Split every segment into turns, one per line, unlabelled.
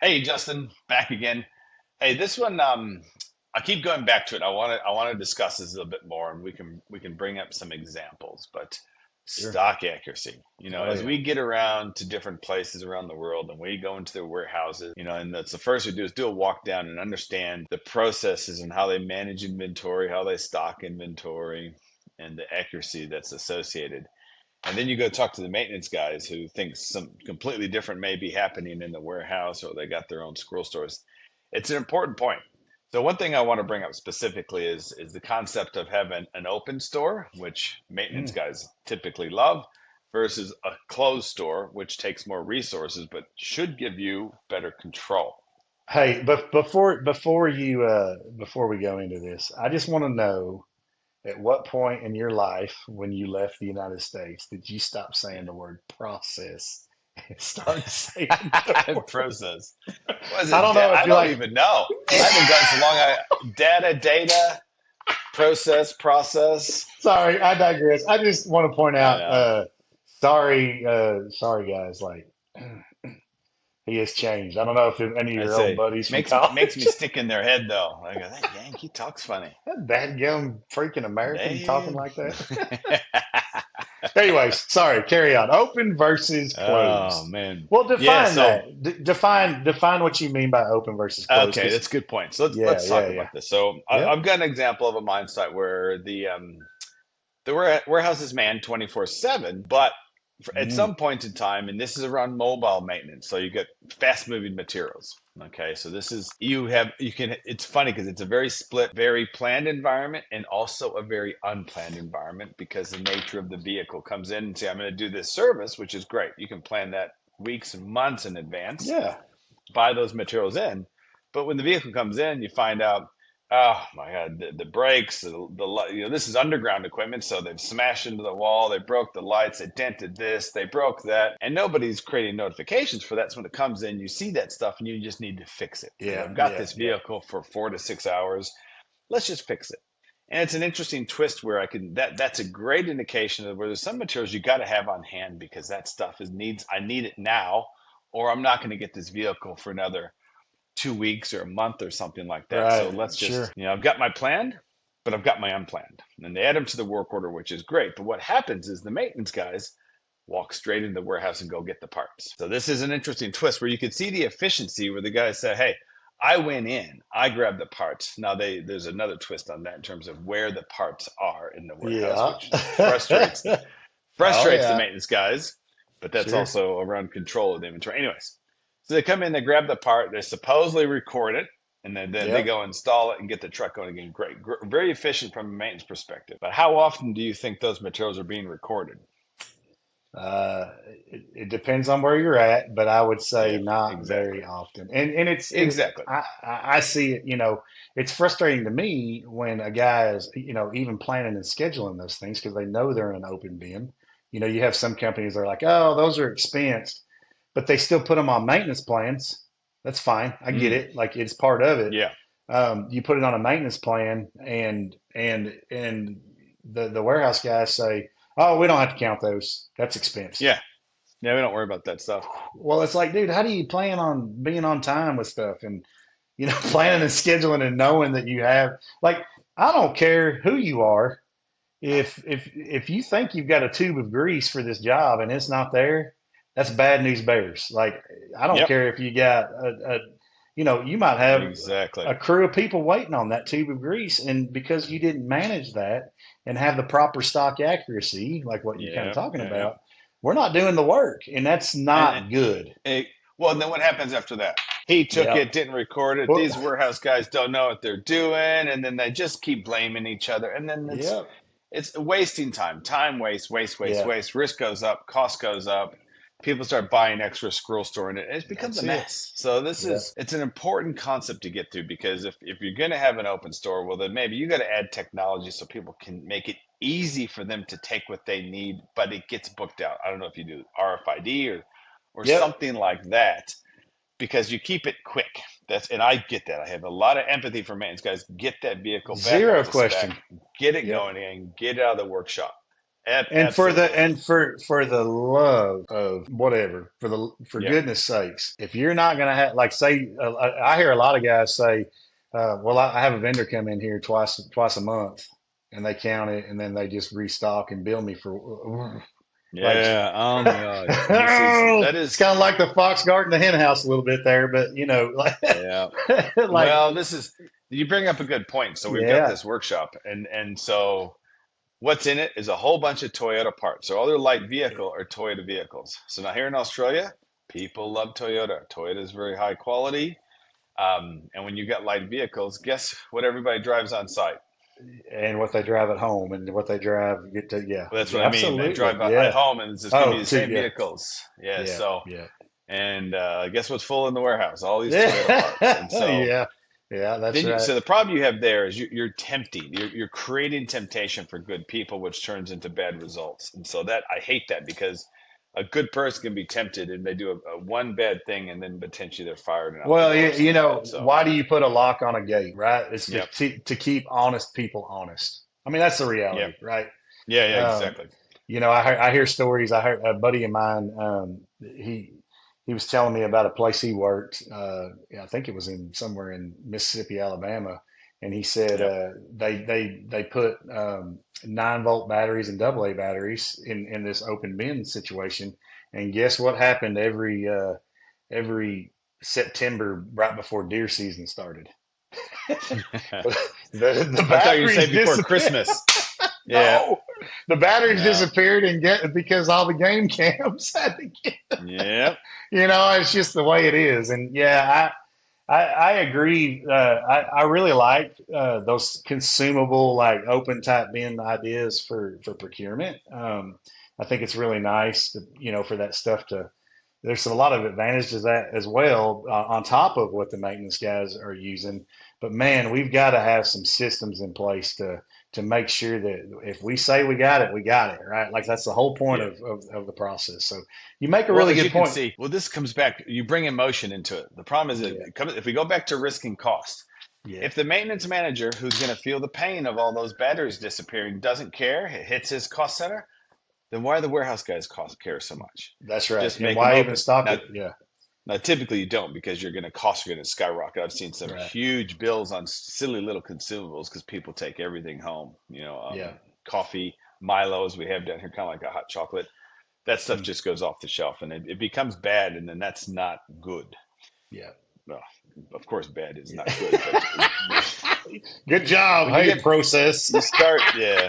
Hey, Justin, back again. Hey, this one, I keep going back to it. I want to discuss this a little bit more, and we can bring up some examples. But
Sure.
stock accuracy,
Oh
as
yeah.
we get around to different places around the world, and we go into their warehouses, and that's the first we do is do a walk down and understand the processes and how they manage inventory, how they stock inventory, and the accuracy that's associated. And then you go talk to the maintenance guys who think some completely different may be happening in the warehouse or they got their own squirrel stores. It's an important point. So one thing I want to bring up specifically is the concept of having an open store, which maintenance
Mm.
guys typically love, versus a closed store, which takes more resources but should give you better control.
Hey, but before we go into this, I just want to know at what point in your life when you left the United States did you stop saying the word process and start saying the word?
Process. Was
I
it?
don't know if
I
you're
don't
like,
even know. I've been gone so long. Data, process.
sorry, I digress. I just want to point
I
out,
know.
sorry guys, like he has changed. I don't know if any of
I
your old
say
buddies from
makes me
college,
stick in their head though. I go, that Yankee talks funny.
that young freaking American talking
They.
like that. Anyways, sorry, carry on. Open versus
Oh
closed.
man.
Well,
Yeah.
define
So
that. Define what you mean by open versus closed.
okay,
Because
that's a good point. So
yeah,
let's
yeah,
talk
yeah.
about this. So I've
Yep.
got an example of a mine site where the warehouse is manned 24/7, but at
Mm,
some point in time, and this is around mobile maintenance, so you get fast moving materials. Okay, so this is you can. It's funny because it's a very split, very planned environment, and also a very unplanned environment because the nature of the vehicle comes in and say, "I'm going to do this service," which is great. You can plan that weeks and months in advance,
yeah.
buy those materials in. But when the vehicle comes in, you find out, oh my God, the brakes, this is underground equipment, so they've smashed into the wall, they broke the lights, they dented this, they broke that, and nobody's creating notifications for that. So when it comes in, you see that stuff and you just need to fix it.
Yeah,
I've got
yeah,
this
yeah.
vehicle for 4 to 6 hours. Let's just fix it. And it's an interesting twist where that's a great indication of where there's some materials you got to have on hand because that stuff is needs I need it now, or I'm not going to get this vehicle for another 2 weeks or a month or something like that. So
Right.
let's just,
Sure.
I've got my planned, but I've got my unplanned. And they add them to the work order, which is great. But what happens is the maintenance guys walk straight into the warehouse and go get the parts. So this is an interesting twist where you could see the efficiency where the guys say, hey, I went in, I grabbed the parts. Now there's another twist on that in terms of where the parts are in the warehouse,
Yeah.
which
Oh
frustrates the
yeah.
maintenance guys, but that's
Sure.
also around control of the inventory. Anyways, so they come in, they grab the part, they supposedly record it, and then they
Yep.
go install it and get the truck going again. Great, very efficient from a maintenance perspective. But how often do you think those materials are being recorded?
It depends on where you're at, but I would say
Yeah,
not very
exactly.
often. And
Exactly.
I see it, it's frustrating to me when a guy is, even planning and scheduling those things because they know they're in an open bin. You have some companies that are like, oh, those are expensed, but they still put them on maintenance plans. That's fine. I get
Mm,
it. Like it's part of it.
yeah.
You put it on a maintenance plan and the warehouse guys say, oh, we don't have to count those. That's expense.
Yeah. Yeah, we don't worry about that stuff.
Well, it's like, dude, how do you plan on being on time with stuff and planning and scheduling and knowing that you have like I don't care who you are. If you think you've got a tube of grease for this job and it's not there, that's bad news bears. Like I don't
Yep.
care if you got you might have
Exactly.
a crew of people waiting on that tube of grease, and because you didn't manage that and have the proper stock accuracy, like what you're kind of
Yeah.
talking
Yeah. Yeah.
about, we're not doing the work, and that's
And
not good.
well, and then what happens after that? He took
Yep.
it, didn't record it.
Well,
These warehouse guys don't know what they're doing, and then they just keep blaming each other, and then
yep.
it's wasting time. Time waste, waste, waste,
Yeah.
waste. Risk goes up, cost goes up. People start buying extra scroll store and it becomes a
That's it.
mess. So this
Yeah.
is it's an important concept to get through because if you're gonna have an open store, well then maybe you gotta add technology so people can make it easy for them to take what they need, but it gets booked out. I don't know if you do RFID or
Yep.
something like that because you keep it quick. And I get that. I have a lot of empathy for maintenance guys. Get that vehicle back
Zero
up to spec,
question.
get it
Yep.
going in, get it out of the workshop.
And
Absolutely.
for the love of whatever, for
Yep.
goodness sakes, if you're not going to have, like, say, I hear a lot of guys say, well, I have a vendor come in here twice a month, and they count it, and then they just restock and bill me for like,
Yeah. Oh my God. This is that
it's
is
kind of like the fox guarding the hen house a little bit there, but like,
yeah.
like,
Well, this is you bring up a good point. So we've got
yeah,
this workshop, and so what's in it is a whole bunch of Toyota parts. So all their light vehicle are Toyota vehicles. So now here in Australia, people love Toyota. Toyota is very high quality. And when you got light vehicles, guess what everybody drives on site?
and what they drive at home and what they drive get to, yeah,
Well, that's what
yeah,
I mean. They
absolutely,
drive at
yeah.
home, and it's just going to be
Oh,
the
too,
same
yeah,
vehicles. Yeah.
yeah,
So,
yeah.
and guess what's full in the warehouse? All these Toyota parts.
Yeah,
And so
yeah, yeah, that's
then,
right.
so the problem you have there is you're tempting. You're creating temptation for good people, which turns into bad results. And so that I hate that because a good person can be tempted and they do a one bad thing, and then potentially they're fired and out the
Well,
door somewhere. So,
why do you put a lock on a gate, right? It's
yep,
to keep honest people honest. I mean, that's the
yep,
reality, right?
yeah, yeah,
Um,
exactly.
I hear stories. I heard a buddy of mine. He was telling me about a place he worked. Yeah, I think it was in somewhere in Mississippi, Alabama, and he said
Yep.
they put 9-volt batteries and AA batteries in this open bin situation. And guess what happened every September right before deer season started? The
I thought you were
batteries
saying before
disappeared.
Christmas. Yeah.
No, the batteries
No.
disappeared and get because all the game cams had to get.
Yep.
It's just the way it is. And yeah, I agree. I really like those consumable, like open type bin ideas for procurement. I think it's really nice to, for that stuff to. There's a lot of advantages to that as well, on top of what the maintenance guys are using. But man, we've got to have some systems in place to make sure that if we say we got it, right? Like that's the whole point
Yeah.
of the process. So you make a
Well,
really
as you
good
can
point.
see, well, this comes back. You bring emotion into it. The problem is that
Yeah,
if we go back to risk and cost,
yeah,
if the maintenance manager who's going to feel the pain of all those batteries disappearing doesn't care, it hits his cost center, then why do the warehouse guys care so much?
that's right.
Just
And
make them
why even
open.
stock
Now,
it? Yeah,
typically you don't because costs are going to skyrocket. I've seen some
right.
huge bills on silly little consumables because people take everything home.
Yeah.
Coffee, Milos we have down here, kind of like a hot chocolate. That stuff
Hmm.
just goes off the shelf and it becomes bad, and then that's not good.
Yeah.
Well, of course, bad is
Yeah.
not good, but
Good job.
when you
Hey,
get
process.
you start, yeah,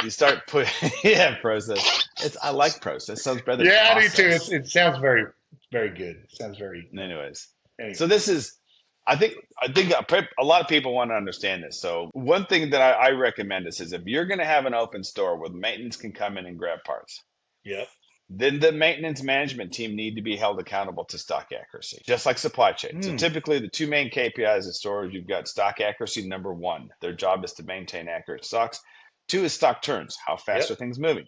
you start put yeah, process. I like process. Sounds better than
Yeah, I do too.
process.
It sounds very, very good. It sounds very,
Anyways,
anyway.
so this is, I think a lot of people want to understand this. So one thing that I recommend is if you're going to have an open store where maintenance can come in and grab parts,
Yep.
then the maintenance management team need to be held accountable to stock accuracy, just like supply chain. So
Hmm.
typically the two main KPIs of stores, you've got stock accuracy. Number one, their job is to maintain accurate stocks. Two is stock turns. How fast
Yep.
are things moving?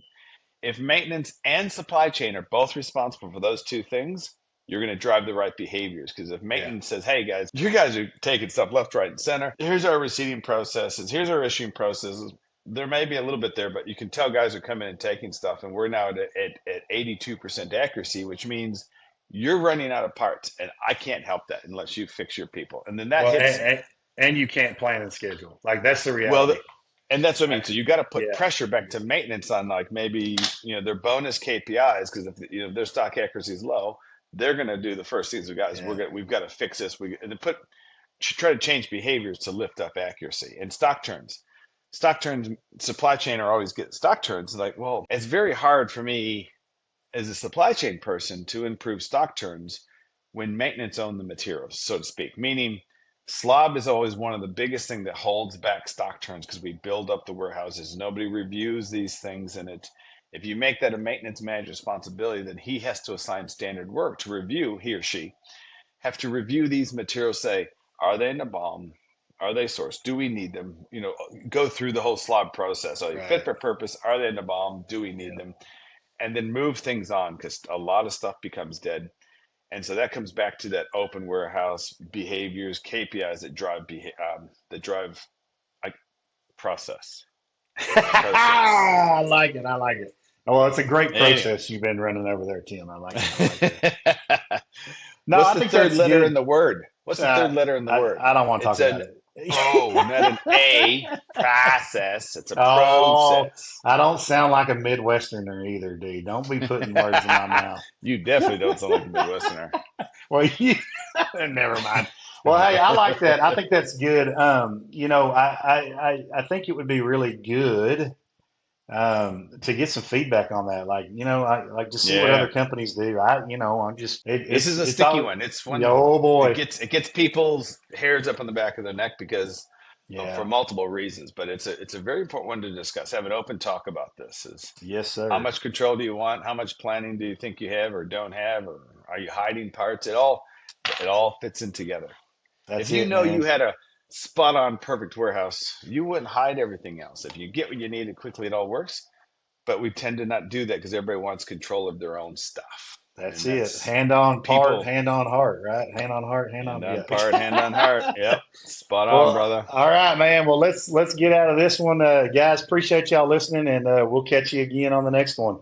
If maintenance and supply chain are both responsible for those two things, you're going to drive the right behaviors. Because if
Yeah.
maintenance says, hey guys, you guys are taking stuff left, right, and center, here's our receiving processes, here's our issuing processes. There may be a little bit there, but you can tell guys are coming and taking stuff, and we're now at 82% accuracy, which means you're running out of parts, and I can't help that unless you fix your people. And then that
Well,
hits,
and you can't plan and schedule. Like that's the
well,
reality.
and that's what I
I,
mean. So you got to put
yeah.
pressure back to maintenance on like maybe their bonus KPIs because if their stock accuracy is low, they're going to do the first things. Guys,
Yeah.
we've got to fix this. We and then try to change behaviors to lift up accuracy and stock turns. Stock turns, supply chain are always get stock turns. Like, well, it's very hard for me as a supply chain person to improve stock turns when maintenance own the materials, so to speak. Meaning, slob is always one of the biggest thing that holds back stock turns because we build up the warehouses. Nobody reviews these things, and if you make that a maintenance manager responsibility, then he has to assign standard work to review. He or she have to review these materials. Say, are they in the bomb? Are they sourced? Do we need them? Go through the whole slob process. Are they fit
Right.
for purpose? Are they in the bomb? Do we need
Yeah.
them? And then move things on because a lot of stuff becomes dead. And so that comes back to that open warehouse behaviors, KPIs that drive like process. process.
I like it. I like it. Well, it's a great
Anyway.
process you've been running over there, Tim. I like it. I like that. No,
What's
I
the
think
third
that's
letter in
good.
the word? What's the third letter in the word?
I don't want to talk
It's
about
an
it.
O, not an A. Process. It's a
Oh,
process.
I don't sound like a Midwesterner either, dude. Don't be putting words in my mouth.
You definitely don't sound like a Midwesterner.
Well, you never mind. Well, hey, I like that. I think that's good. I think it would be really good to get some feedback on that. Like, I like to see what other
Yeah.
companies do. I'm just
This is a
it's
sticky
all.
one. It's one
Oh
it
boy,
gets people's hairs up on the back of their neck because for
yeah,
multiple reasons, but it's a very important one to discuss. Have an open talk about this. Is
yes,
how
sir.
much control do you want? How much planning do you think you have or don't have? Or are you hiding parts? It all fits in together. If
That's
you
it,
know you
man.
had a spot on perfect warehouse, you wouldn't hide everything else. If you get what you need and quickly, it all works. But we tend to not do that because everybody wants control of their own stuff.
That's
And
it.
that's
Hand on part,
people
hand on heart, right? Hand on heart, hand
hand
on.
on
Yeah.
part, hand on heart. Yep. Spot on,
Well,
brother.
all right, man. Well, let's get out of this one, guys. Appreciate y'all listening, and we'll catch you again on the next one.